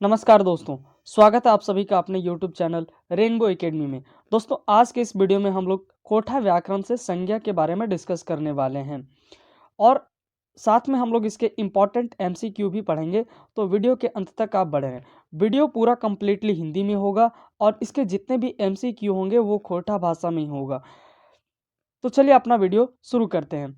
नमस्कार दोस्तों, स्वागत है आप सभी का अपने YouTube चैनल रेनबो एकेडमी में। दोस्तों आज के इस वीडियो में हम लोग कोठा व्याकरण से संज्ञा के बारे में डिस्कस करने वाले हैं और साथ में हम लोग इसके इम्पॉर्टेंट MCQ भी पढ़ेंगे। तो वीडियो के अंत तक आप बढ़े हैं। वीडियो पूरा कम्प्लीटली हिंदी में होगा और इसके जितने भी MCQ होंगे वो कोठा भाषा में ही होगा। तो चलिए अपना वीडियो शुरू करते हैं।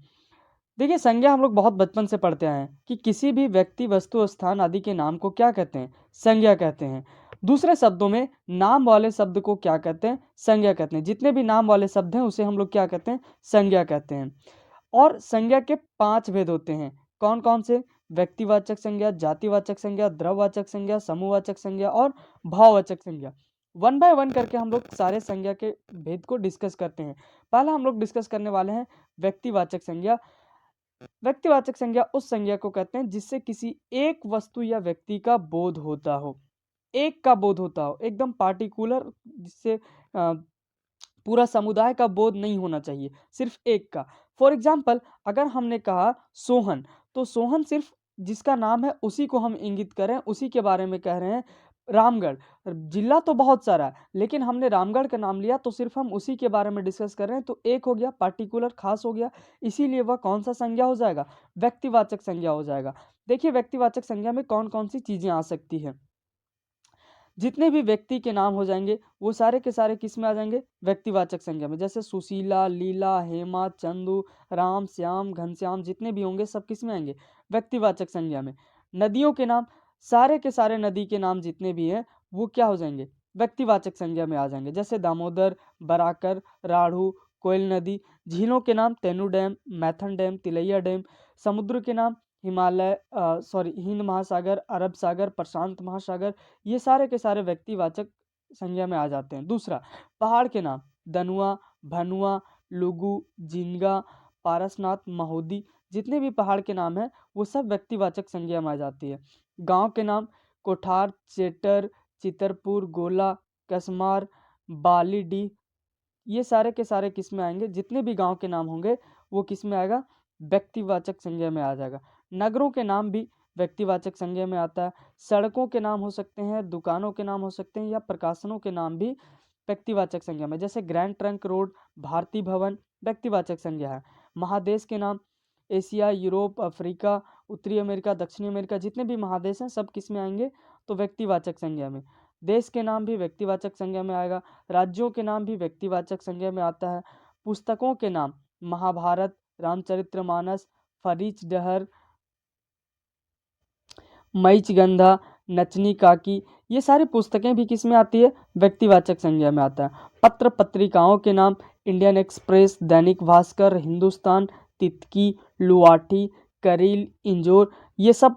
देखिए, संज्ञा हम लोग बहुत बचपन से पढ़ते आए हैं कि किसी भी व्यक्ति, वस्तु, स्थान आदि के नाम को क्या कहते हैं? संज्ञा कहते हैं। दूसरे शब्दों में नाम वाले शब्द को क्या कहते हैं? संज्ञा कहते हैं। जितने भी नाम वाले शब्द हैं उसे हम लोग क्या कहते हैं? संज्ञा कहते हैं। और संज्ञा के 5 भेद होते हैं। कौन कौन से? व्यक्तिवाचक संज्ञा, जातिवाचक संज्ञा, द्रव्यवाचक संज्ञा, समूहवाचक संज्ञा और भाववाचक संज्ञा। वन बाय वन करके हम लोग सारे संज्ञा के भेद को डिस्कस करते हैं। पहला हम लोग डिस्कस करने वाले हैं व्यक्तिवाचक संज्ञा। व्यक्तिवाचक संज्ञा उस संज्ञा को कहते हैं जिससे किसी एक वस्तु या व्यक्ति का बोध होता हो। एक का बोध होता हो, एकदम पार्टिकुलर, जिससे पूरा समुदाय का बोध नहीं होना चाहिए, सिर्फ एक का। फॉर एग्जाम्पल, अगर हमने कहा सोहन, तो सोहन सिर्फ जिसका नाम है उसी को हम इंगित करें, उसी के बारे में कह रहे हैं। रामगढ़ जिला तो बहुत सारा है, लेकिन हमने रामगढ़ का नाम लिया तो सिर्फ हम उसी के बारे में डिस्कस कर रहे हैं, तो एक हो गया, पार्टिकुलर, खास हो गया। इसीलिए वह कौन सा संज्ञा हो जाएगा? व्यक्तिवाचक संज्ञा हो जाएगा। देखिए, व्यक्तिवाचक संज्ञा में कौन कौन सी चीजें आ सकती है। जितने भी व्यक्ति के नाम हो जाएंगे वो सारे के सारे किस में आ जाएंगे? व्यक्तिवाचक संज्ञा में। जैसे सुशीला, लीला, हेमा, चंदू, राम, श्याम, घनश्याम, जितने भी होंगे सब किस में आएंगे? व्यक्तिवाचक संज्ञा में। नदियों के नाम, सारे के सारे नदी के नाम जितने भी हैं वो क्या हो जाएंगे? व्यक्तिवाचक संज्ञा में आ जाएंगे। जैसे दामोदर, बराकर, राढ़ू, कोयल नदी। झीलों के नाम Tenu dam, Maithon dam, Tilaiya dam. समुद्र के नाम हिमालय, हिंद महासागर, अरब सागर, प्रशांत महासागर। ये सारे के सारे व्यक्तिवाचक संज्ञा में आ जाते हैं। दूसरा, पहाड़ के नाम दनुआ, भनुआ, लुगु, जिंगा, पारसनाथ, महोदी, जितने भी पहाड़ के नाम हैं वो सब व्यक्तिवाचक संज्ञा में आ जाती है। गांव के नाम कोठार, चेटर, चितरपुर, गोला, कसमार, बालीडीह, ये सारे के सारे किस में आएंगे? जितने भी गांव के नाम होंगे वो किस में आएगा? व्यक्तिवाचक संज्ञा में आ जाएगा। नगरों के नाम भी व्यक्तिवाचक संज्ञा में आता है। सड़कों के नाम हो सकते हैं, दुकानों के नाम हो सकते हैं, या प्रकाशनों के नाम भी व्यक्तिवाचक संज्ञा में। जैसे ग्रैंड ट्रंक रोड, भारती भवन, व्यक्तिवाचक संज्ञा है। महादेश के नाम एशिया, यूरोप, अफ्रीका, उत्तरी अमेरिका, दक्षिणी अमेरिका, जितने भी महादेश हैं सब किस में आएंगे? तो व्यक्तिवाचक संज्ञा में। देश के नाम भी व्यक्तिवाचक संज्ञा में आएगा। राज्यों के नाम भी व्यक्तिवाचक संज्ञा में आता है। पुस्तकों के नाम महाभारत, रामचरितमानस, फरीच डहर, मईचगंधा, नचनी काकी, ये सारी पुस्तकें भी किस में आती है? व्यक्तिवाचक संज्ञा में आता है। पत्र पत्रिकाओं के नाम इंडियन एक्सप्रेस, दैनिक भास्कर, हिंदुस्तान, तितकी, लुआठी, करील, इंजोर, ये सब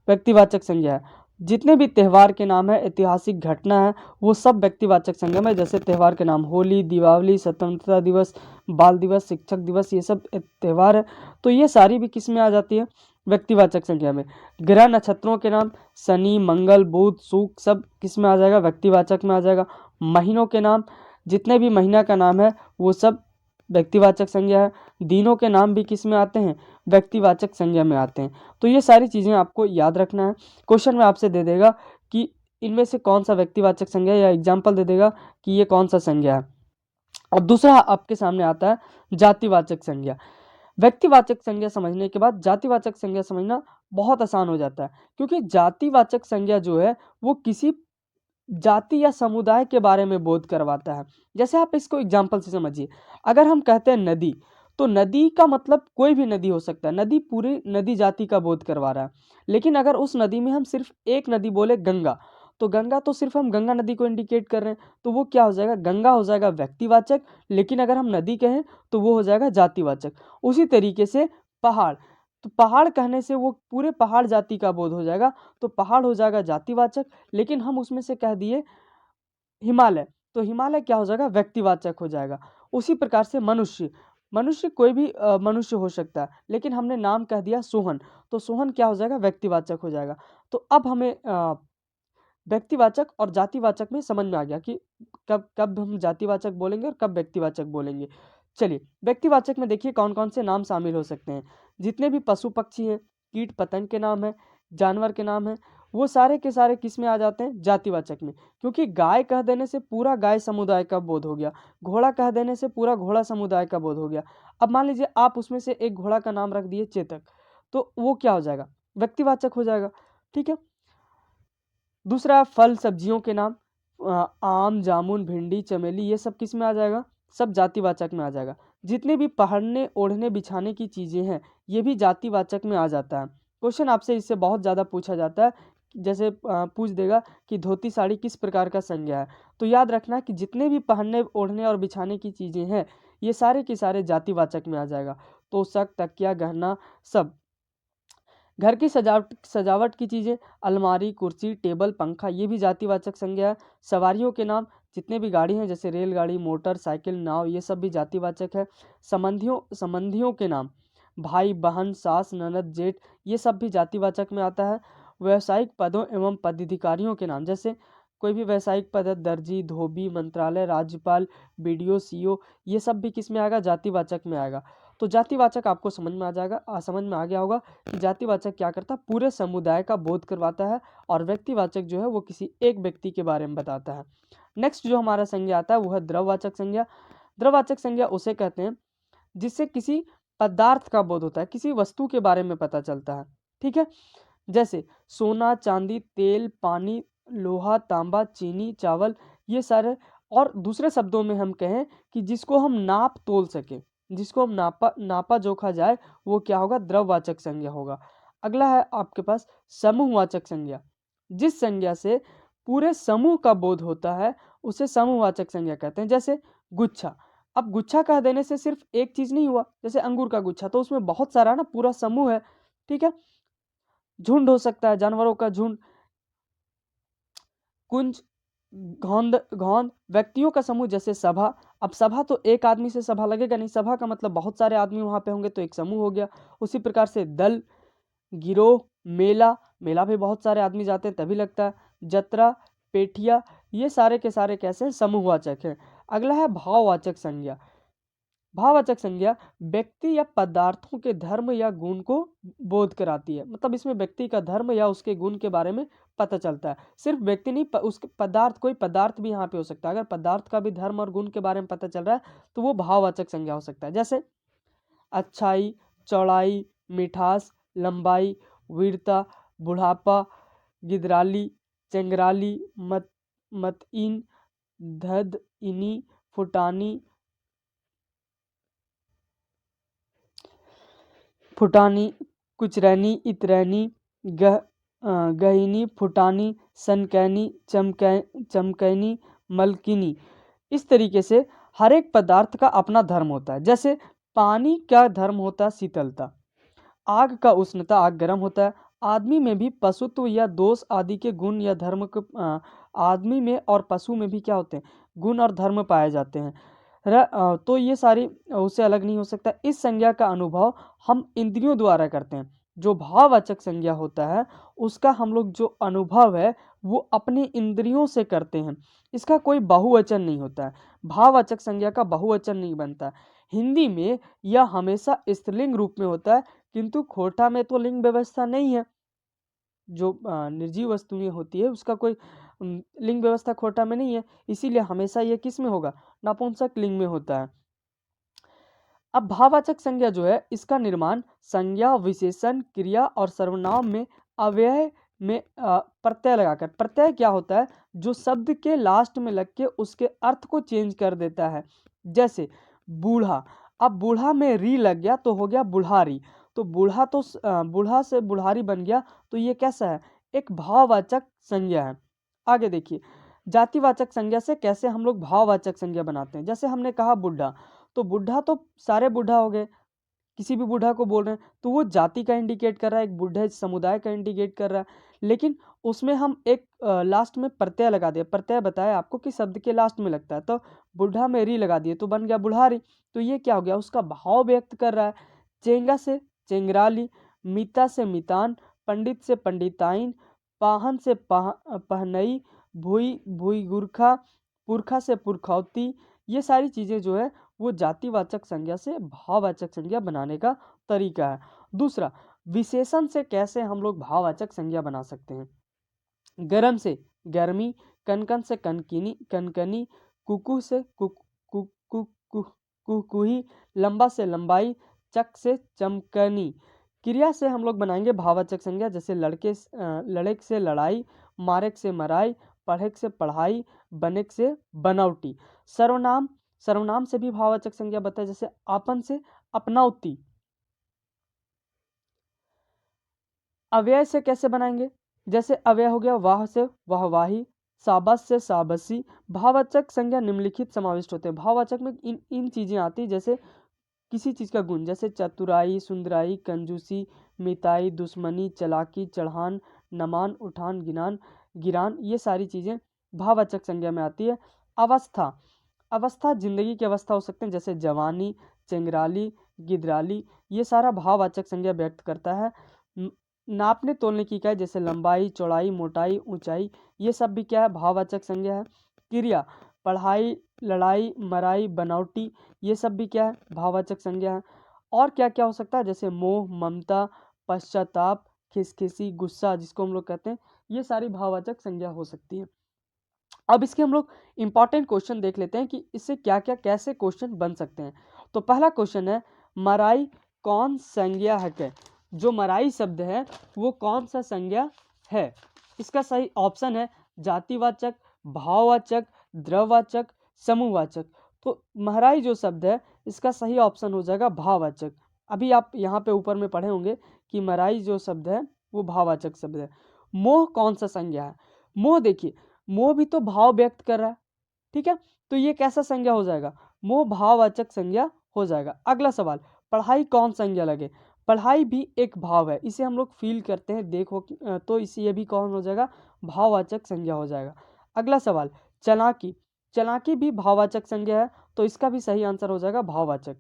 व्यक्तिवाचक संज्ञा है। जितने भी त्यौहार के नाम है, ऐतिहासिक घटना है, वो सब व्यक्तिवाचक संज्ञा में। जैसे त्यौहार के नाम होली, दिवाली, स्वतंत्रता दिवस, बाल दिवस, शिक्षक दिवस, ये सब त्यौहार है, तो ये सारी भी किस में आ जाती है? व्यक्तिवाचक संज्ञा में। ग्रह नक्षत्रों के नाम शनि, मंगल, बुध, शुक्र, सब किस में आ जाएगा? व्यक्तिवाचक में आ जाएगा। महीनों के नाम, जितने भी महीना का नाम है वो सब व्यक्तिवाचक संज्ञा है। दिनों के नाम भी किस में आते हैं? व्यक्तिवाचक संज्ञा में आते हैं। तो ये सारी चीज़ें आपको याद रखना है। क्वेश्चन में आपसे दे देगा कि इनमें से कौन सा व्यक्तिवाचक संज्ञा, या एग्जाम्पल दे देगा कि ये कौन सा संज्ञा है। और दूसरा आपके सामने आता है जातिवाचक संज्ञा। व्यक्तिवाचक संज्ञा समझने के बाद जातिवाचक संज्ञा समझना बहुत आसान हो जाता है, क्योंकि जातिवाचक संज्ञा जो है वो किसी जाति या समुदाय के बारे में बोध करवाता है। जैसे आप इसको एग्जाम्पल से समझिए। अगर हम कहते हैं नदी, तो नदी का मतलब कोई भी नदी हो सकता है। नदी पूरी नदी जाति का बोध करवा रहा है। लेकिन अगर उस नदी में हम सिर्फ एक नदी बोले, गंगा, तो गंगा तो सिर्फ हम गंगा नदी को इंडिकेट कर रहे हैं, तो वो क्या हो जाएगा? गंगा हो जाएगा व्यक्तिवाचक। लेकिन अगर हम नदी कहें तो वो हो जाएगा जातिवाचक। उसी तरीके से पहाड़, तो पहाड़ कहने से वो पूरे पहाड़ जाति का बोध हो जाएगा, तो पहाड़ हो जाएगा जातिवाचक। लेकिन हम उसमें से कह दिए हिमालय, तो हिमालय क्या हो जाएगा? व्यक्तिवाचक हो जाएगा। उसी प्रकार से मनुष्य, मनुष्य कोई भी मनुष्य हो सकता है, लेकिन हमने नाम कह दिया सोहन, तो सोहन क्या हो जाएगा? व्यक्तिवाचक हो जाएगा। तो अब हमें व्यक्तिवाचक और जातिवाचक में समझ में आ गया कि कब कब हम जातिवाचक बोलेंगे और कब व्यक्तिवाचक बोलेंगे। चलिए, व्यक्तिवाचक में देखिए कौन कौन से नाम शामिल हो सकते हैं। जितने भी पशु पक्षी हैं, कीट पतंग के नाम है, जानवर के नाम है, वो सारे के सारे किस में आ जाते हैं, जातिवाचक में। क्योंकि गाय कह देने से पूरा गाय समुदाय का बोध हो गया, घोड़ा कह देने से पूरा घोड़ा समुदाय का बोध हो गया। अब मान लीजिए आप उसमें से एक घोड़ा का नाम रख दिए चेतक, तो वो क्या हो जाएगा, व्यक्तिवाचक हो जाएगा। ठीक है। दूसरा, फल सब्जियों के नाम, आम, जामुन, भिंडी, चमेली, ये सब किस में आ जाएगा, सब जातिवाचक में आ जाएगा। जितने भी पहनने ओढ़ने बिछाने की चीजें हैं ये भी जातिवाचक में आ जाता है। क्वेश्चन आपसे इससे बहुत ज्यादा पूछा जाता है, जैसे पूछ देगा कि धोती साड़ी किस प्रकार का संज्ञा है, तो याद रखना कि जितने भी पहनने ओढ़ने और बिछाने की चीजें हैं ये सारे के सारे जातिवाचक में आ जाएगा। तोशक, तकिया, गहना, सब। घर की सजावट सजावट की चीजें, अलमारी, कुर्सी, टेबल, पंखा, ये भी जातिवाचक संज्ञा है। सवारियों के नाम, जितने भी गाड़ी हैं जैसे रेलगाड़ी, मोटर साइकिल, नाव, ये सब भी जातिवाचक है। संबंधियों के नाम, भाई, बहन, सास, ननद, जेठ, ये सब भी जातिवाचक में आता है। व्यावसायिक पदों एवं पदाधिकारियों के नाम, जैसे कोई भी व्यावसायिक पद है, दर्जी, धोबी, मंत्रालय, राज्यपाल, बीडीओ, सीओ, ये सब भी किस में आएगा, जातिवाचक में आएगा। तो जातिवाचक आपको समझ में आ जाएगा, समझ में आ गया होगा कि जातिवाचक क्या करता है, पूरे समुदाय का बोध करवाता है, और व्यक्तिवाचक जो है वो किसी एक व्यक्ति के बारे में बताता है। नेक्स्ट जो हमारा संज्ञा आता है वो है द्रववाचक संज्ञा। द्रववाचक संज्ञा उसे कहते हैं जिससे किसी पदार्थ का बोध होता है, किसी वस्तु के बारे में पता चलता है। ठीक है। जैसे सोना, चांदी, तेल, पानी, लोहा, तांबा, चीनी, चावल, ये सारे। और दूसरे शब्दों में हम कहें कि जिसको हम नाप तोल सके, जिसको हम नापा जोखा जाए, वो क्या होगा, द्रववाचक संज्ञा होगा। अगला है आपके पास समूहवाचक संज्ञा। जिस संज्ञा से पूरे समूह का बोध होता है उसे समूहवाचक संज्ञा कहते हैं। जैसे गुच्छा, अब गुच्छा कह देने से सिर्फ एक चीज नहीं हुआ, जैसे अंगूर का गुच्छा तो उसमें बहुत सारा ना पूरा समूह है। ठीक है। झुंड हो सकता है, जानवरों का झुंड, कुंज, घौंद, व्यक्तियों का समूह जैसे सभा। अब सभा तो एक आदमी से सभा लगेगा नहीं, सभा का मतलब बहुत सारे आदमी वहां पे होंगे तो एक समूह हो गया। उसी प्रकार से दल, गिरोह, मेला, मेला भी बहुत सारे आदमी जाते हैं तभी लगता है। जत्रा, पेठिया, ये सारे के सारे कैसे हैं, समूहवाचक है। अगला है भाववाचक संज्ञा। भाववाचक संज्ञा व्यक्ति या पदार्थों के धर्म या गुण को बोध कराती है, मतलब इसमें व्यक्ति का धर्म या उसके गुण के बारे में पता चलता है। सिर्फ व्यक्ति नहीं, उसके पदार्थ, कोई पदार्थ भी यहाँ पे हो सकता है। अगर पदार्थ का भी धर्म और गुण के बारे में पता चल रहा है तो वो भाववाचक संज्ञा हो सकता है। जैसे अच्छाई, चौड़ाई, मिठास, लंबाई, वीरता, बुढ़ापा, गिदराली, चेंगराली, मतइन, धद, इनी, फुटानी, कुचरैनी, इतरैनी, गहिनी, फुटानी, सनकैनी, चमकैनी, मलकिनी। इस तरीके से हर एक पदार्थ का अपना धर्म होता है। जैसे पानी का धर्म होता है शीतलता, आग का उष्णता, आग गर्म होता है। आदमी में भी पशुत्व या दोष आदि के गुण या धर्म आदमी में और पशु में भी क्या होते हैं, गुण और धर्म पाए जाते हैं। तो ये सारी उससे अलग नहीं हो सकता। इस संज्ञा का अनुभव हम इंद्रियों द्वारा करते हैं। जो भाववाचक संज्ञा होता है उसका हम लोग जो अनुभव है वो अपने इंद्रियों से करते हैं। इसका कोई बहुवचन नहीं होता है, भाववाचक संज्ञा का बहुवचन नहीं बनता है। हिंदी में यह हमेशा स्त्रीलिंग रूप में होता है, किंतु खोटा में तो लिंग व्यवस्था नहीं है। जो निर्जीव वस्तुएं होती है उसका कोई लिंग व्यवस्था खोटा में नहीं है, इसीलिए हमेशा ये किस में होगा, नपुंसक लिंग में होता है। अब भाववाचक संज्ञा जो है इसका निर्माण संज्ञा, विशेषण, क्रिया और सर्वनाम में अव्यय में प्रत्यय लगाकर। प्रत्यय क्या होता है, जो शब्द के लास्ट में लग के उसके अर्थ को चेंज कर देता है। जैसे बूढ़ा, अब बूढ़ा में री लग गया तो हो गया बुढ़ारी, तो बूढ़ा तो बूढ़ा से बुढ़ारी बन गया, तो ये कैसा है, एक भाववाचक संज्ञा है। आगे देखिए, जातिवाचक संज्ञा से कैसे हम लोग भाववाचक संज्ञा बनाते हैं। जैसे हमने कहा बुढ़ा, तो बुढ़ा तो सारे बुढ़ा हो गए, किसी भी बुढ़ा को बोल रहे हैं तो वो जाति का इंडिकेट कर रहा है, एक बुढ़े समुदाय का इंडिकेट कर रहा है। लेकिन उसमें हम एक लास्ट में प्रत्यय लगा दिया, प्रत्यय बताया आपको कि शब्द के लास्ट में लगता है, तो बुढ़ा में री लगा दिए तो बन गया बुढ़ारी। तो ये क्या हो गया, उसका भाव व्यक्त कर रहा है। चेंगा से चेंगराली, मीता से मितान, पंडित से पंडिताइन, पाहन से पहनई, भूई भूई गुरखा, पुरखा से पुरखौती, ये सारी चीज़ें जो है वो जातिवाचक संज्ञा से भाववाचक संज्ञा बनाने का तरीका है। दूसरा, विशेषण से कैसे हम लोग भाववाचक संज्ञा बना सकते हैं। गरम से गर्मी, कनकन से कनकिनी कनकनी, कुकू से कुकुही, लंबा से लंबाई, चक से चमकनी। क्रिया से हम लोग बनाएंगे भाववाचक संज्ञा, जैसे लड़ेक से लड़ाई, मारेक से मराई, पढ़ेक से पढ़ाई, बनेक से बनौटी। सर्वनाम सर्वनाम से भी भाववाचक संज्ञा बताए, जैसे आपन से अपनौती। अव्यय से कैसे बनाएंगे, जैसे अव्यय हो गया वाह से वाहवाही, साबस से साबसी। भाववाचक संज्ञा निम्नलिखित समाविष्ट होते हैं। भाववाचक में इन इन चीजें आती, जैसे किसी चीज का गुण, जैसे चतुराई, सुंदराई, कंजूसी, मिताई, दुश्मनी, चालाकी, चढ़ान, नमान, उठान, गिरान, ये सारी चीजें भाववाचक संज्ञा में आती है। अवस्था अवस्था जिंदगी की अवस्था हो सकते हैं, जैसे जवानी, चेंगराली, गिदराली, ये सारा भाववाचक संज्ञा व्यक्त करता है। नापने तोलने की इकाई, जैसे लंबाई, चौड़ाई, मोटाई, ऊंचाई, ये सब भी क्या है, भाववाचक संज्ञा है। क्रिया पढ़ाई, लड़ाई, मराई, बनौटी, ये सब भी क्या है, भाववाचक संज्ञा है। और क्या क्या हो सकता है, जैसे मोह, ममता, पश्चाताप, खिसखिसी, गुस्सा, जिसको हम लोग कहते हैं, ये सारी भाववाचक संज्ञा हो सकती है। अब इसके हम लोग इंपॉर्टेंट क्वेश्चन देख लेते हैं कि इससे क्या क्या कैसे क्वेश्चन बन सकते हैं। तो पहला क्वेश्चन है, मराई कौन संज्ञा है क्या? जो मराई शब्द है वो कौन सा संज्ञा है? इसका सही ऑप्शन है जातिवाचक, भाववाचक, द्रववाचक, समूहवाचक। तो महराई जो शब्द है इसका सही ऑप्शन हो जाएगा भाववाचक। अभी आप यहाँ पे ऊपर में पढ़े होंगे कि मराई जो शब्द है वो भाववाचक शब्द है। मोह कौन सा संज्ञा है? मोह देखिए, मोह भी तो भाव व्यक्त कर रहा है, ठीक है, तो ये कैसा संज्ञा हो जाएगा? मोह भाववाचक संज्ञा हो जाएगा। अगला सवाल, पढ़ाई कौन संज्ञा लगे? पढ़ाई भी एक भाव है, इसे हम लोग फील करते हैं, देखो तो इसे ये भी कौन हो जाएगा? भाववाचक संज्ञा हो जाएगा। अगला सवाल, चालाकी, चालाकी भी भाववाचक संज्ञा है, तो इसका भी सही आंसर हो जाएगा भाववाचक।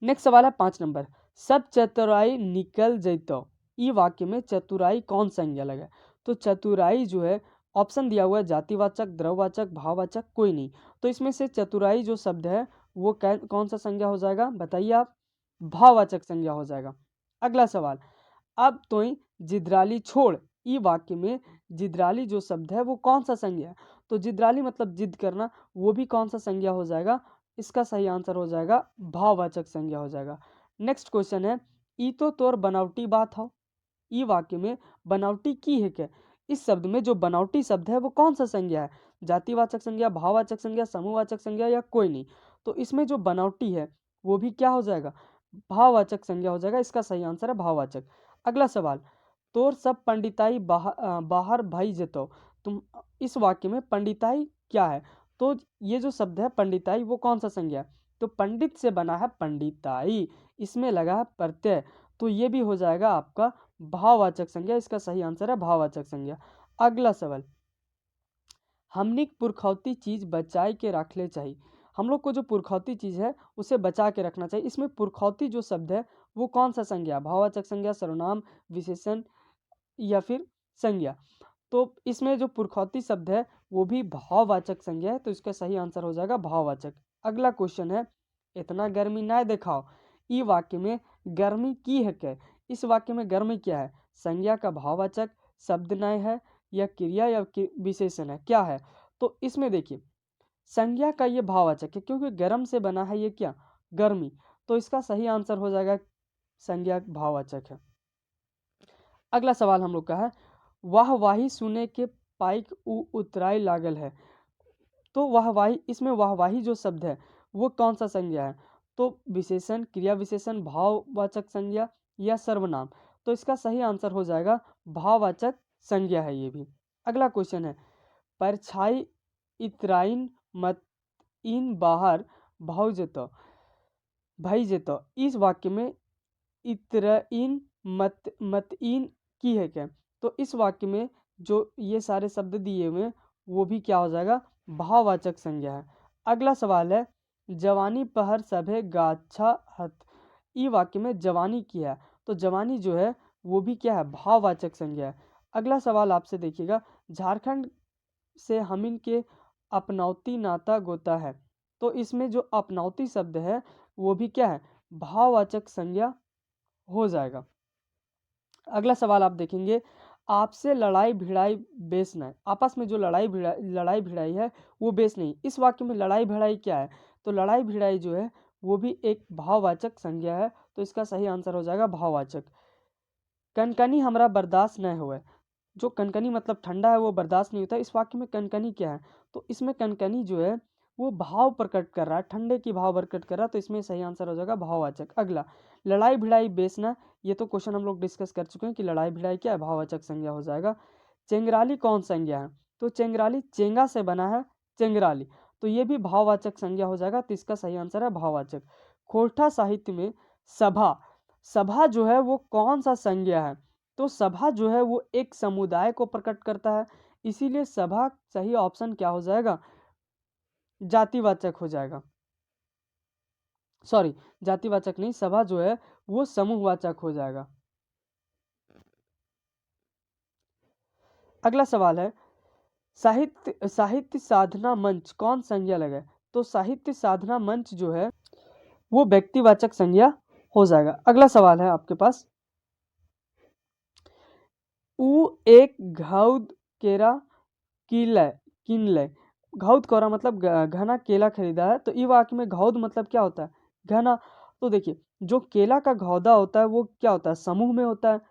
नेक्स्ट सवाल है 5 नंबर, सब चतुराई निकल जैतो, ई वाक्य में चतुराई कौन संज्ञा लगे? तो चतुराई जो है ऑप्शन दिया हुआ है जातिवाचक, द्रववाचक, भाववाचक, कोई नहीं। तो इसमें से चतुराई जो शब्द है वो कौन सा संज्ञा हो जाएगा, बताइए आप? भाववाचक संज्ञा हो जाएगा। अगला सवाल, अब तो जिद्राली छोड़, ई वाक्य में जिद्राली जो शब्द है वो कौन सा संज्ञा है? तो जिद्राली मतलब जिद करना, वो भी कौन सा संज्ञा हो जाएगा? इसका सही आंसर हो जाएगा भाववाचक संज्ञा हो जाएगा। नेक्स्ट क्वेश्चन है, ई तो तोर बनावटी बात हो, ई वाक्य में बनावटी की है क्या? इस शब्द में जो बनावटी शब्द है वो कौन सा संज्ञा है? जातिवाचक संज्ञा, भाववाचक संज्ञा, समूहवाचक संज्ञा, या कोई नहीं? तो इसमें जो बनावटी है वो भी क्या हो जाएगा? भाववाचक संज्ञा हो जाएगा। इसका सही आंसर है भाववाचक। अगला सवाल, तोर सब पंडिताई बाहर भाई जतो, तुम, इस वाक्य में पंडिताई क्या है? तो ये जो शब्द है पंडिताई वो कौन सा संज्ञा है? तो पंडित से बना है पंडिताई, इसमें लगा है प्रत्यय, तो ये भी हो जाएगा आपका भाववाचक संज्ञा। इसका सही आंसर है भाववाचक संज्ञा। अगला सवाल, हमनी पुरखौती चीज बचाए के रखले चाहिए, हम लोग को जो पुरखौती चीज है उसे बचा के रखना चाहिए। इसमें पुरखौती जो शब्द है वो कौन सा संज्ञा? भाववाचक संज्ञा, सर्वनाम, विशेषण, या फिर संज्ञा? तो इसमें जो पुरखौती शब्द है वो भी भाववाचक संज्ञा है, तो इसका सही आंसर हो जाएगा भाववाचक। अगला क्वेश्चन है, इतना गर्मी ना दिखाओ, ई वाक्य में गर्मी की है क्या? इस वाक्य में गर्मी क्या है? संज्ञा का भाववाचक, शब्द नय है, या क्रिया, या विशेषण है, क्या है? तो इसमें देखिए संज्ञा का ये भाववाचक है, क्योंकि गर्म से बना है ये क्या? गर्मी, तो इसका सही आंसर हो जाएगा संज्ञा भाववाचक है। अगला सवाल हम लोग का है, वाहवाही सुने के पाइक उतराई लागल है, तो वाहवाही, इसमें वाहवाही जो शब्द है वो कौन सा संज्ञा है? तो विशेषण, क्रिया विशेषण, भाववाचक संज्ञा, या सर्वनाम? तो इसका सही आंसर हो जाएगा भाववाचक संज्ञा है ये भी। अगला क्वेश्चन है, परछाई इतराइन मत इन बाहर भाई जेतो, इस वाक्य में इतरइन मत इन की है क्या? तो इस वाक्य में जो ये सारे शब्द दिए हुए हैं वो भी क्या हो जाएगा? भाववाचक संज्ञा है। अगला सवाल है, जवानी पहर सभे गाछा हत, ई वाक्य में जवानी की है, तो जवानी जो है वो भी क्या है? भाववाचक संज्ञा है। अगला सवाल आपसे देखिएगा, झारखंड से हमिन के अपनौती नाता गोता है, तो इसमें जो अपनौती शब्द है वो भी क्या है? भाववाचक संज्ञा हो जाएगा। अगला सवाल आप देखेंगे, आपसे लड़ाई भिड़ाई बेस न है। आपस में जो लड़ाई भिड़ाई है वो बेस नहीं। इस वाक्य में लड़ाई भिड़ाई क्या है? तो लड़ाई भिड़ाई जो है वो भी एक भाववाचक संज्ञा है, तो इसका सही आंसर हो जाएगा भाववाचक। कनकनी हमरा बर्दाश्त न होए। जो कनकनी मतलब ठंडा है वो बर्दाश्त नहीं होता। इस वाक्य में कनकनी क्या है? तो इसमें कनकनी जो है वो भाव प्रकट कर रहा है, ठंडे की भाव प्रकट कर रहा है, तो इसमें सही आंसर हो जाएगा भाववाचक। अगला, लड़ाई भिड़ाई बेचना, ये तो क्वेश्चन हम लोग डिस्कस कर चुके हैं कि लड़ाई भिड़ाई क्या है, भाववाचक संज्ञा हो जाएगा। चेंगराली कौन संज्ञा है? तो चेंगराली चेंगा से बना है, चेंगराली, तो ये भी भाववाचक संज्ञा हो जाएगा, तो इसका सही आंसर है भाववाचक। खोरठा साहित्य में सभा, सभा जो है वो कौन सा संज्ञा है? तो सभा जो है वो एक समुदाय को प्रकट करता है, इसीलिए सभा सही ऑप्शन क्या हो जाएगा? जातिवाचक हो जाएगा। सॉरी, जातिवाचक नहीं, सभा जो है वो समूहवाचक हो जाएगा। अगला सवाल है, साहित्य साधना मंच कौन संज्ञा लगे? तो साहित्य साधना मंच जो है वो व्यक्तिवाचक संज्ञा हो जाएगा। अगला सवाल है आपके पास, ऊ एक घौद केरा किनले। घौद कोरा मतलब घना केला खरीदा है, तो ई वाक्य में घौद मतलब क्या होता है? घना। तो देखिए, जो केला का घौदा होता है वो क्या होता है? समूह में होता है,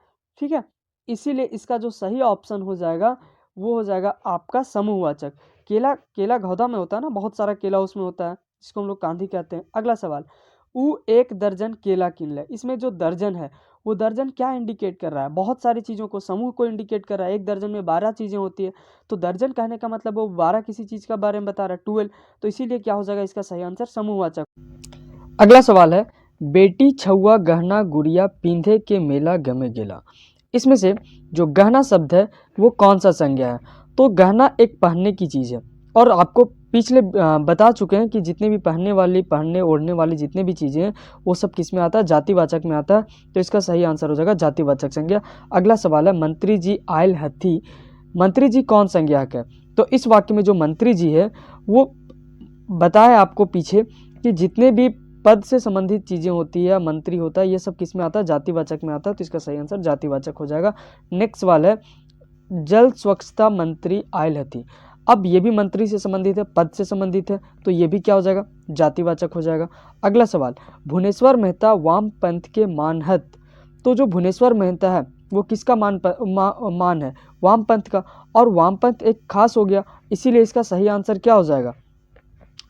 ठीक है। इसीलिए इसका जो सही ऑप्शन हो जाएगा वो हो जाएगा आपका समूहवाचक। केला घौदा में होता है ना, बहुत सारा केला उसमें होता है, जिसको हम लोग कांधी कहते हैं। अगला सवाल, ऊ एक दर्जन केला किनले। इसमें जो दर्जन है वो दर्जन क्या इंडिकेट कर रहा है? बहुत सारी चीज़ों को, समूह को इंडिकेट कर रहा है। एक दर्जन में 12 चीज़ें होती है, तो दर्जन कहने का मतलब वो 12 किसी चीज़ का बारे में बता रहा है, 12। तो इसीलिए क्या हो जाएगा इसका सही आंसर? समूहवाचक। अगला सवाल है, बेटी छुआ गहना गुड़िया पींधे के मेला गमे गेला। इसमें से जो गहना शब्द है वो कौन सा संज्ञा है? तो गहना एक पहनने की चीज़ है, और आपको पिछले बता चुके हैं कि जितने भी पहनने ओढ़ने वाली जितने भी चीज़ें हैं वो सब किस में आता है? जातिवाचक में आता है, तो इसका सही आंसर हो जाएगा जातिवाचक संज्ञा। अगला सवाल है, मंत्री जी आयल हथी। मंत्री जी कौन संज्ञाक है? तो इस वाक्य में जो मंत्री जी है वो बताया आपको पीछे कि जितने भी पद से संबंधित चीज़ें होती है, मंत्री होता है, ये सब किस में आता है? जातिवाचक में आता है, तो इसका सही आंसर जातिवाचक हो जाएगा। नेक्स्ट सवाल है, जल स्वच्छता मंत्री आयल हथी। अब ये भी मंत्री से संबंधित है, पद से संबंधित है, तो ये भी क्या हो जाएगा? जातिवाचक हो जाएगा। अगला सवाल, भुवनेश्वर मेहता वाम पंथ के मानहत। तो जो भुवनेश्वर मेहता है वो किसका मान है? वाम पंथ का, और वाम पंथ एक खास हो गया, इसीलिए इसका सही आंसर क्या हो जाएगा?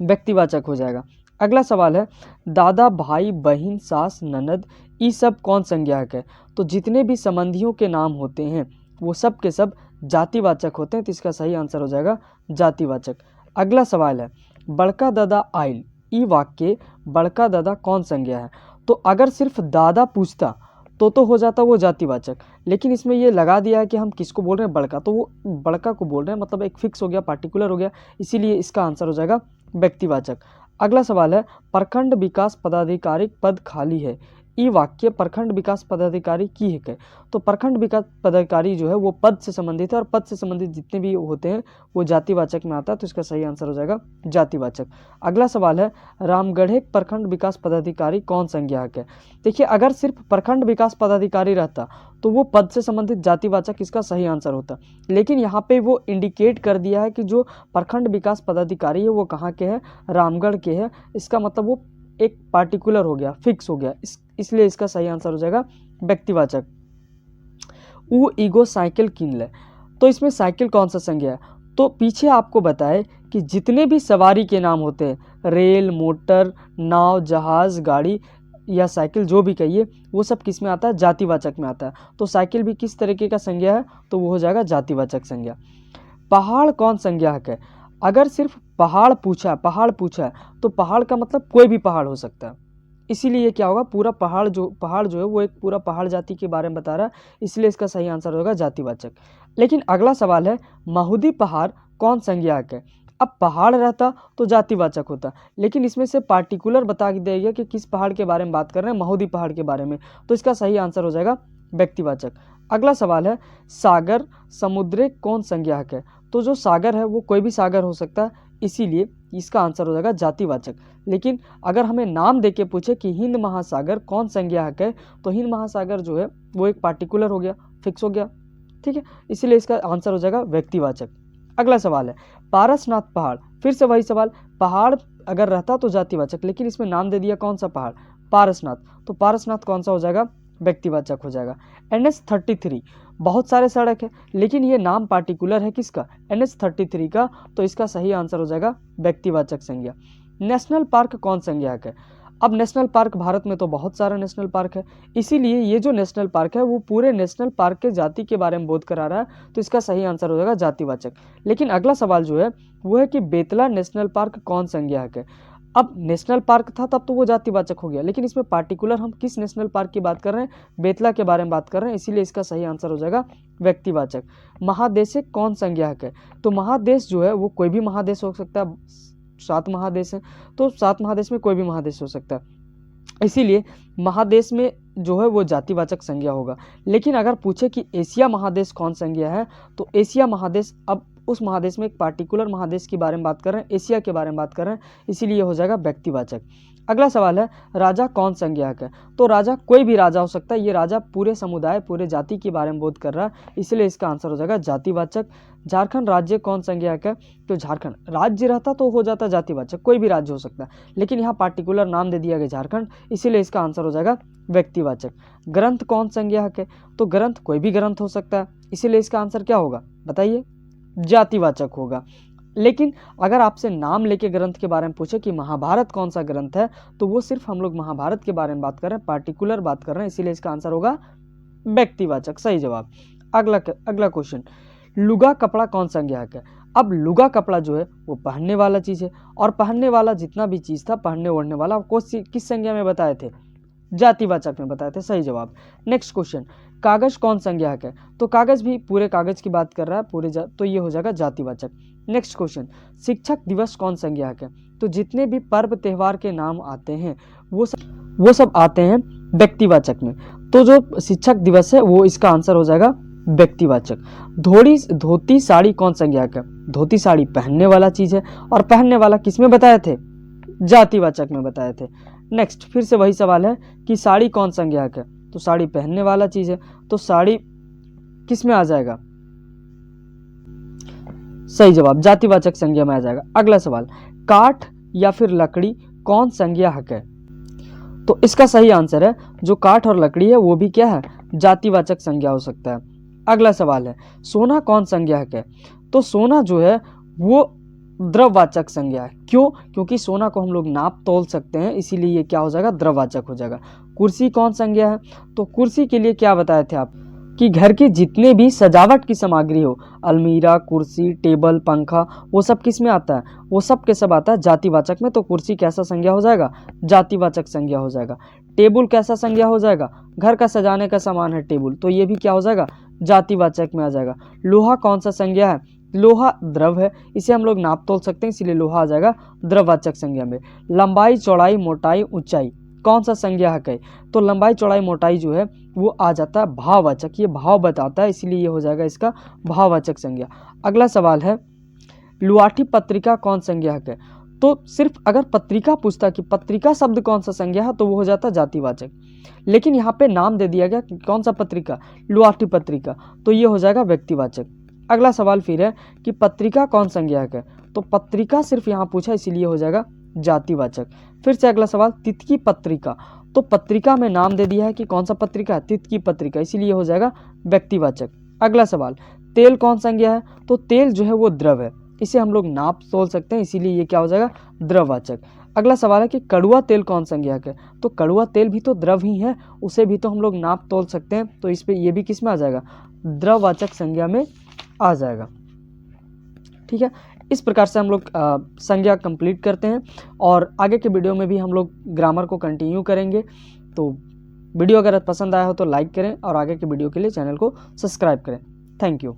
व्यक्तिवाचक हो जाएगा। अगला सवाल है, दादा भाई बहन सास ननद ये सब कौन संज्ञाक है? तो जितने भी संबंधियों के नाम होते हैं वो सब के सब जातिवाचक होते हैं, तो इसका सही आंसर हो जाएगा जातिवाचक। अगला सवाल है, बड़का दादा आइल। ई वाक्य बड़का दादा कौन संज्ञा है? तो अगर सिर्फ दादा पूछता तो हो जाता वो जातिवाचक, लेकिन इसमें ये लगा दिया है कि हम किसको बोल रहे हैं? बड़का, तो वो बड़का को बोल रहे हैं, मतलब एक फिक्स हो गया, पार्टिकुलर हो गया, इसीलिए इसका आंसर हो जाएगा व्यक्तिवाचक। अगला सवाल है, प्रखंड विकास पदाधिकारी पद खाली है। ई वाक्य प्रखंड विकास पदाधिकारी की है? तो प्रखंड विकास पदाधिकारी जो है वो पद से संबंधित है, और पद से संबंधित जितने भी होते हैं वो जातिवाचक में आता है, तो इसका सही आंसर हो जाएगा जातिवाचक। अगला सवाल है, रामगढ़े प्रखंड विकास पदाधिकारी कौन संज्ञाक है? देखिए, अगर सिर्फ प्रखंड विकास पदाधिकारी रहता तो वो पद से संबंधित जातिवाचक इसका सही आंसर होता, लेकिन यहाँ पे वो इंडिकेट कर दिया है कि जो प्रखंड विकास पदाधिकारी है वो कहाँ के हैं? रामगढ़ के हैं। इसका मतलब वो एक पार्टिकुलर हो गया, फिक्स हो गया, इसलिए इसका सही आंसर हो जाएगा व्यक्तिवाचक। ऊ ईगो साइकिल किन ले। तो इसमें साइकिल कौन सा संज्ञा है? तो पीछे आपको बताए कि जितने भी सवारी के नाम होते हैं, रेल, मोटर, नाव, जहाज, गाड़ी या साइकिल, जो भी कहिए, वो सब किस में आता है? जातिवाचक में आता है। तो साइकिल भी किस तरीके का संज्ञा है? तो वो हो जाएगा जातिवाचक संज्ञा। पहाड़ कौन संज्ञाक है? अगर सिर्फ पहाड़ पूछा तो पहाड़ का मतलब कोई भी पहाड़ हो सकता है, इसीलिए क्या होगा? पूरा पहाड़ जो है वो एक पूरा पहाड़ जाति के बारे में बता रहा है, इसलिए इसका सही आंसर होगा जातिवाचक। लेकिन अगला सवाल है, महुदी पहाड़ कौन संज्ञाक है? अब पहाड़ रहता तो जातिवाचक होता, लेकिन इसमें से पार्टिकुलर बता देगा कि किस पहाड़ के बारे में बात कर रहे हैं, महुदी पहाड़ के बारे में, तो इसका सही आंसर हो जाएगा व्यक्तिवाचक। अगला सवाल है, सागर समुद्र कौन संज्ञाक है? तो जो सागर है वो कोई भी सागर हो सकता है, इसीलिए इसका आंसर हो जाएगा जातिवाचक। लेकिन अगर हमें नाम देके पूछे कि हिंद महासागर कौन संज्ञाक है, तो हिंद महासागर जो है वो एक पार्टिकुलर हो गया, फिक्स हो गया, ठीक है, इसीलिए इसका आंसर हो जाएगा व्यक्तिवाचक। अगला सवाल है पारसनाथ पहाड़, फिर से वही सवाल, पहाड़ अगर रहता तो जातिवाचक, लेकिन इसमें नाम दे दिया कौन सा पहाड़, पारसनाथ, तो पारसनाथ कौन सा हो जाएगा, व्यक्तिवाचक हो जाएगा। NH33 बहुत सारे सड़क है, लेकिन ये नाम पार्टिकुलर है किसका, NH33 का, तो इसका सही आंसर हो जाएगा व्यक्तिवाचक संज्ञा। नेशनल पार्क कौन संज्ञाक है, अब नेशनल पार्क भारत में तो बहुत सारा नेशनल पार्क है, इसीलिए ये जो नेशनल पार्क है वो पूरे नेशनल पार्क के जाति के बारे में बोध करा रहा है, तो इसका सही आंसर हो जाएगा जातिवाचक। लेकिन अगला सवाल जो है वो है कि बेतला नेशनल पार्क कौन संज्ञाक है। अब नेशनल पार्क था तब तो वो जातिवाचक हो गया, लेकिन इसमें पार्टिकुलर हम किस नेशनल पार्क की बात कर रहे हैं, बेतला के बारे में बात कर रहे हैं, इसीलिए इसका सही आंसर हो जाएगा व्यक्तिवाचक। महादेशिक कौन संज्ञाक है, तो महादेश जो है वो कोई भी महादेश हो सकता है, 7 महादेश हैं, तो 7 महादेश में कोई भी महादेश हो सकता है, इसीलिए महादेश में जो है वो जातिवाचक संज्ञा होगा। लेकिन अगर पूछे कि एशिया महादेश कौन संज्ञा है, तो एशिया महादेश, अब उस महादेश में एक पार्टिकुलर महादेश के बारे में बात कर रहे हैं, एशिया के बारे में बात कर रहे हैं, इसीलिए हो जाएगा व्यक्तिवाचक। अगला सवाल है राजा कौन संज्ञाक है, तो राजा कोई भी राजा हो सकता है, ये राजा पूरे समुदाय पूरे जाति के बारे में बोध कर रहा है, इसलिए इसका आंसर हो जाएगा जातिवाचक। झारखंड राज्य कौन संज्ञाक है, तो झारखंड राज्य रहता तो हो जाता जातिवाचक, कोई भी राज्य हो सकता है, लेकिन यहाँ पार्टिकुलर नाम दे दिया गया झारखंड, इसीलिए इसका आंसर हो जाएगा व्यक्तिवाचक। ग्रंथ कौन संज्ञाक है, तो ग्रंथ कोई भी ग्रंथ हो सकता है, इसीलिए इसका आंसर क्या होगा बताइए, जातिवाचक होगा। लेकिन अगर आपसे नाम लेके ग्रंथ के बारे में पूछे कि महाभारत कौन सा ग्रंथ है, तो वो सिर्फ हम लोग महाभारत के बारे में बात कर रहे हैं, पार्टिकुलर बात कर रहे हैं, इसीलिए इसका आंसर होगा व्यक्तिवाचक, सही जवाब। अगला क्वेश्चन, लुगा कपड़ा कौन संज्ञाक है। अब लुगा कपड़ा जो है वो पहनने वाला चीज है, और पहनने वाला जितना भी चीज था पहनने ओढ़ने वाला, किस संज्ञा में बताए थे, जातिवाचक में बताए थे, सही जवाब। नेक्स्ट क्वेश्चन, कागज कौन संज्ञाक है, तो कागज भी पूरे कागज की बात कर रहा है तो ये हो जाएगा जातिवाचक। नेक्स्ट क्वेश्चन, शिक्षक दिवस कौन संज्ञाक है, तो जितने भी पर्व त्योहार के नाम आते हैं वो सब आते हैं व्यक्तिवाचक में, तो जो शिक्षक दिवस है वो इसका आंसर हो जाएगा व्यक्तिवाचक। धोती साड़ी कौन संज्ञाक है, धोती साड़ी पहनने वाला चीज है, और पहनने वाला किसमें बताए थे, जातिवाचक में बताए थे। नेक्स्ट फिर से वही सवाल है कि साड़ी कौन संज्ञाक है, तो साड़ी पहनने वाला चीज है, तो साड़ी किस में आ जाएगा, सही जवाब जातिवाचक संज्ञा में आ जाएगा। अगला सवाल, काठ या फिर लकड़ी कौन संज्ञाक है, तो इसका सही आंसर है जो काठ और लकड़ी है वो भी क्या है, जातिवाचक संज्ञा हो सकता है। अगला सवाल है सोना कौन संज्ञाक है, तो सोना जो है वो द्रववाचक संज्ञा है, क्यों, क्योंकि सोना को हम लोग नाप तोल सकते हैं, इसीलिए ये क्या हो जाएगा, द्रववाचक हो जाएगा। कुर्सी कौन संज्ञा है, तो कुर्सी के लिए क्या बताए थे आप कि घर के जितने भी सजावट की सामग्री हो, अलमीरा, कुर्सी, टेबल, पंखा, वो सब किस में आता है, वो सब के सब आता है जातिवाचक में, तो कुर्सी कैसा संज्ञा हो जाएगा, जातिवाचक संज्ञा हो जाएगा। टेबल कैसा संज्ञा हो जाएगा, घर का सजाने का सामान है टेबल, तो ये भी क्या हो जाएगा, जातिवाचक में आ जाएगा। लोहा कौन सा संज्ञा है, लोहा द्रव है, इसे हम लोग नाप तोल सकते हैं, इसीलिए लोहा आ जाएगा द्रववाचक संज्ञा में। लंबाई, चौड़ाई, मोटाई, ऊंचाई कौन सा संज्ञाक है, तो लंबाई, चौड़ाई, मोटाई जो है वो आ जाता है भाववाचक, ये भाव बताता है, इसीलिए ये हो जाएगा इसका भाववाचक संज्ञा। अगला सवाल है लुआठी पत्रिका कौन संज्ञाक है, तो सिर्फ अगर पत्रिका पूछता कि पत्रिका शब्द कौन सा संज्ञा है तो वो हो जाता जातिवाचक, लेकिन यहाँ पे नाम दे दिया गया कि कौन सा पत्रिका, लुआठी पत्रिका, तो ये हो जाएगा व्यक्तिवाचक। अगला सवाल फिर है कि पत्रिका कौन संज्ञाक है, तो पत्रिका सिर्फ यहाँ पूछा इसीलिए हो जाएगा जातिवाचक। फिर से अगला सवाल, तितकी पत्रिका, तो पत्रिका में नाम दे दिया है कि कौन सा पत्रिका है, तितकी पत्रिका, इसीलिए हो जाएगा व्यक्तिवाचक। अगला सवाल, तेल कौन संज्ञा है, तो तेल जो है वो द्रव है, इसे हम लोग नाप तोल सकते हैं, इसीलिए ये क्या हो जाएगा, द्रववाचक। अगला सवाल है कि कड़ुआ तेल कौन संज्ञाक है, तो कड़ुआ तेल भी तो द्रव ही है, उसे भी तो हम लोग नाप तोल सकते हैं, तो इस पे ये भी किस में आ जाएगा, द्रववाचक संज्ञा में आ जाएगा। ठीक है, इस प्रकार से हम लोग संज्ञा कंप्लीट करते हैं, और आगे के वीडियो में भी हम लोग ग्रामर को कंटिन्यू करेंगे। तो वीडियो अगर पसंद आया हो तो लाइक करें, और आगे के वीडियो के लिए चैनल को सब्सक्राइब करें। Thank you.